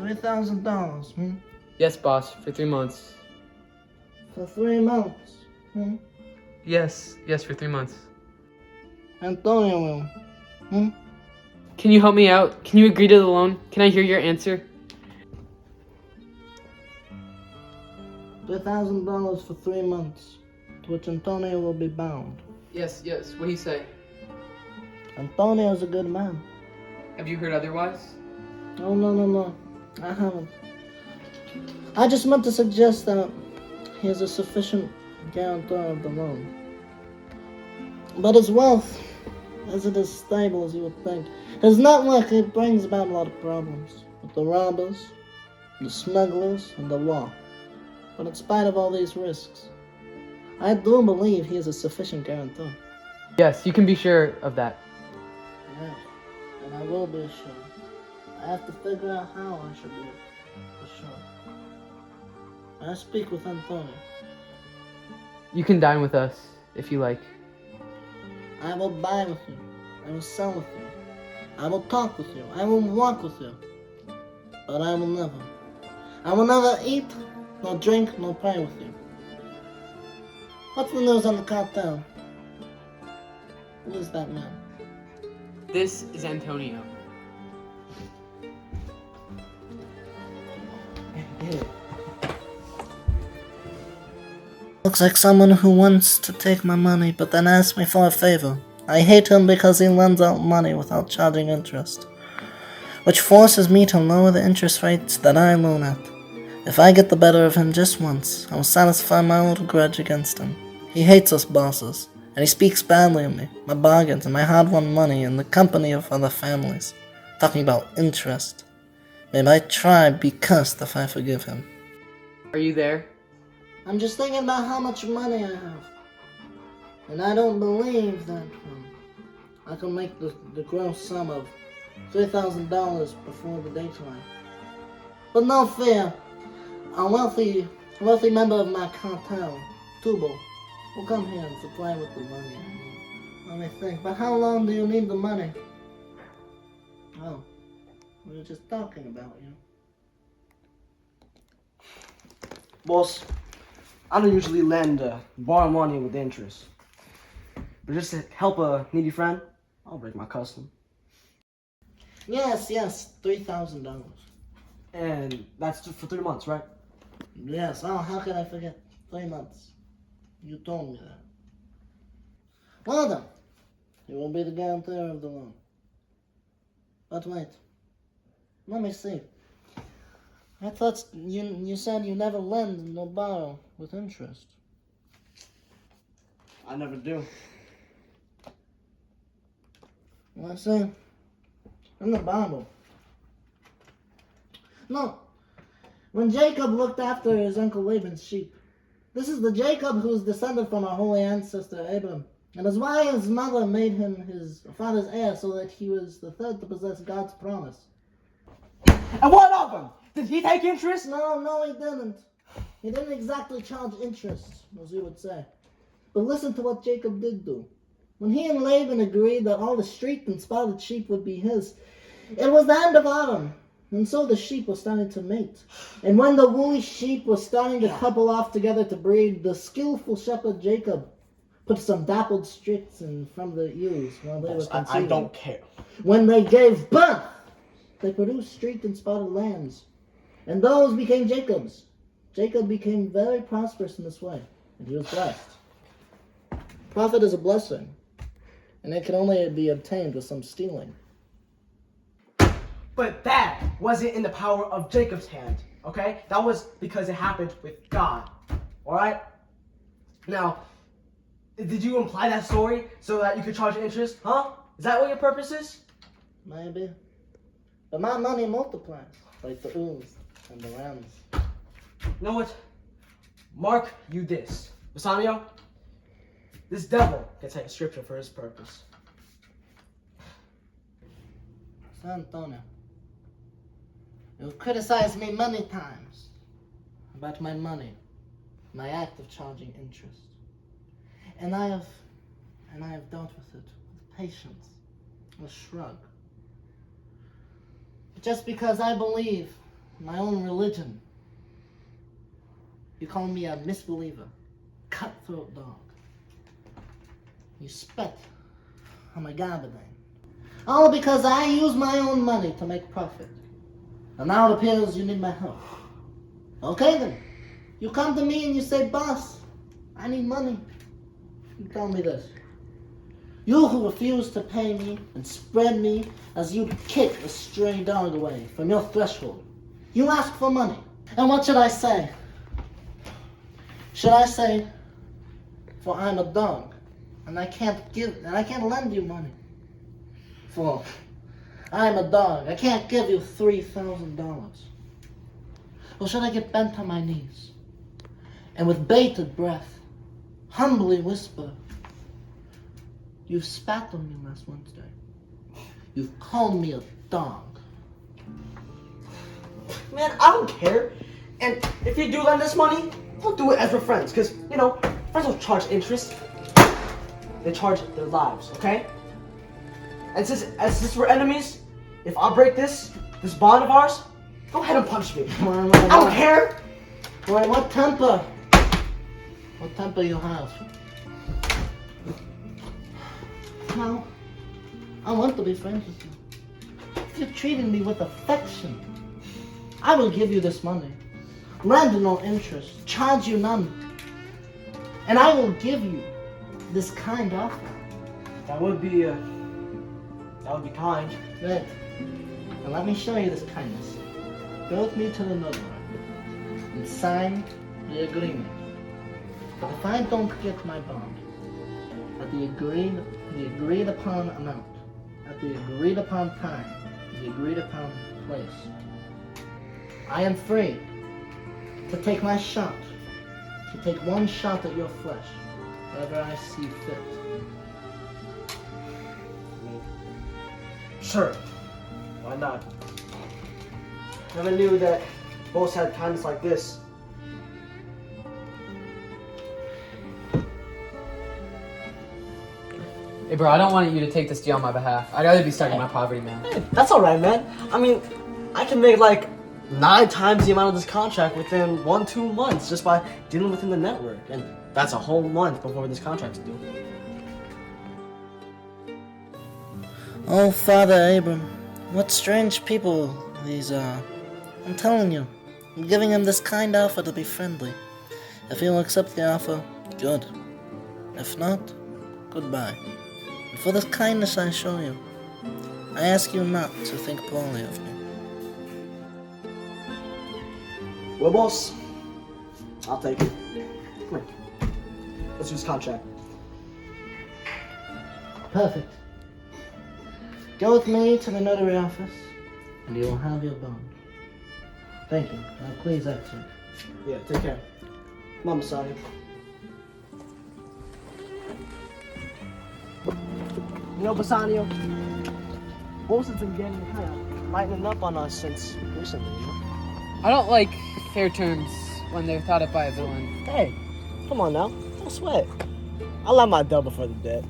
$3,000, Yes, boss, for 3 months. For 3 months, Yes, for 3 months. Antonio, Can you help me out? Can you agree to the loan? Can I hear your answer? $3,000 for 3 months, to which Antonio will be bound. Yes, what do you say? Antonio's a good man. Have you heard otherwise? Oh, no, I haven't. I just meant to suggest that he is a sufficient guarantor of the loan. But his wealth isn't as stable as you would think. His network, it brings about a lot of problems with the robbers, the smugglers, and the law. But in spite of all these risks, I do believe he is a sufficient guarantor. Yes, you can be sure of that. Yes, and I will be sure. I have to figure out how I should be for sure. I speak with Antonio. You can dine with us, if you like. I will buy with you. I will sell with you. I will talk with you. I will walk with you. But I will never eat, nor drink, nor pray with you. What's the news on the cartel? Who is that man? This is Antonio. Looks like someone who wants to take my money but then asks me for a favor. I hate him because he lends out money without charging interest, which forces me to lower the interest rates that I loan at. If I get the better of him just once, I will satisfy my old grudge against him. He hates us bosses, and he speaks badly of me, my bargains, and my hard-won money in the company of other families, talking about interest. May my tribe be cursed if I forgive him. Are you there? I'm just thinking about how much money I have. And I don't believe that I can make the gross sum of $3,000 before the daytime. But no fear, a wealthy member of my cartel, Tubo, will come here and supply with the money. Let me think. But how long do you need the money? Oh, we were just talking about you. Boss, I don't usually lend borrow money with interest. But just to help a needy friend, I'll break my custom. Yes, $3,000. And that's for 3 months, right? Yes, oh, how could I forget? 3 months. You told me that. Well then, you will be the guarantor of the loan. But wait, let me see. I thought you said you never lend nor borrow with interest. I never do. Well, I see. In the Bible. No. When Jacob looked after his uncle Laban's sheep, this is the Jacob who is descended from our holy ancestor Abraham. And is why his mother made him his father's heir, so that he was the third to possess God's promise. And what of him? Did he take interest? No, he didn't. He didn't exactly charge interest, as you would say. But listen to what Jacob did do. When he and Laban agreed that all the streaked and spotted sheep would be his, it was the end of autumn, and so the sheep were starting to mate. And when the woolly sheep were starting to couple off together to breed, the skillful shepherd Jacob put some dappled streaks in front of the ewes while they were conceiving. I don't care. When they gave birth, they produced streaked and spotted lambs, and those became Jacob's. Jacob became very prosperous in this way, and he was blessed. Profit is a blessing, and it can only be obtained with some stealing. But that wasn't in the power of Jacob's hand, okay? That was because it happened with God, alright? Now, did you imply that story so that you could charge interest, huh? Is that what your purpose is? Maybe. But my money multiplies, like the ewes and the lambs. You know what? Mark you this. Bassanio, this devil can take a scripture for his purpose. San Antonio, you've criticized me many times about my money, my act of charging interest. And I have dealt with it with patience, a shrug. Just because I believe my own religion. You call me a misbeliever, cutthroat dog. You spit on my garbage. All because I use my own money to make profit. And now it appears you need my help. Okay then. You come to me and you say, boss, I need money. You tell me this. You who refuse to pay me and spread me as you kick a stray dog away from your threshold. You ask for money. And what should I say? Should I say, for I'm a dog and I can't lend you money? For I'm a dog, I can't give you $3,000. Or should I get bent on my knees and with bated breath humbly whisper, you've spat on me last Wednesday. You've called me a dog. Man, I don't care. And if you do lend us money, don't do it as we're friends. Because, friends don't charge interest. They charge their lives, okay? And since we're enemies, if I break this bond of ours, go ahead and punch me. I don't care. Boy, what temper? What temper you have? Now, I want to be friends with you. If you're treating me with affection, I will give you this money. Lend no interest, charge you none. And I will give you this kind offer. That would be kind. Good. Now let me show you this kindness. Go with me to the notary and sign the agreement. But if I don't get my bond at the agreed upon amount, at the agreed upon time, the agreed upon place, I am free to take my shot, to take one shot at your flesh, wherever I see fit. Sure. Why not? Never knew that both had kindness like this. Hey, bro, I don't want you to take this deal on my behalf. I'd rather be stuck in my poverty, man. Hey, that's alright, man. I mean, I can make like 9 times the amount of this contract within 1-2 months just by dealing within the network. And that's a whole month before this contract's due. Oh, Father Abram, what strange people these are. I'm telling you, I'm giving him this kind offer to be friendly. If he'll accept the offer, good. If not, goodbye. And for this kindness I show you, I ask you not to think poorly of me. Well, boss, I'll take it. Come here. Let's do this contract. Perfect. Go with me to the notary office, and you will have your bond. Thank you. Now please exit. Yeah, take care. Come on, Masani. Bassanio, boss has been getting kind of lightening up on us since recently, I don't like fair terms when they're thought up by a villain. Hey, come on now. Don't sweat. I'll let my double for the debt.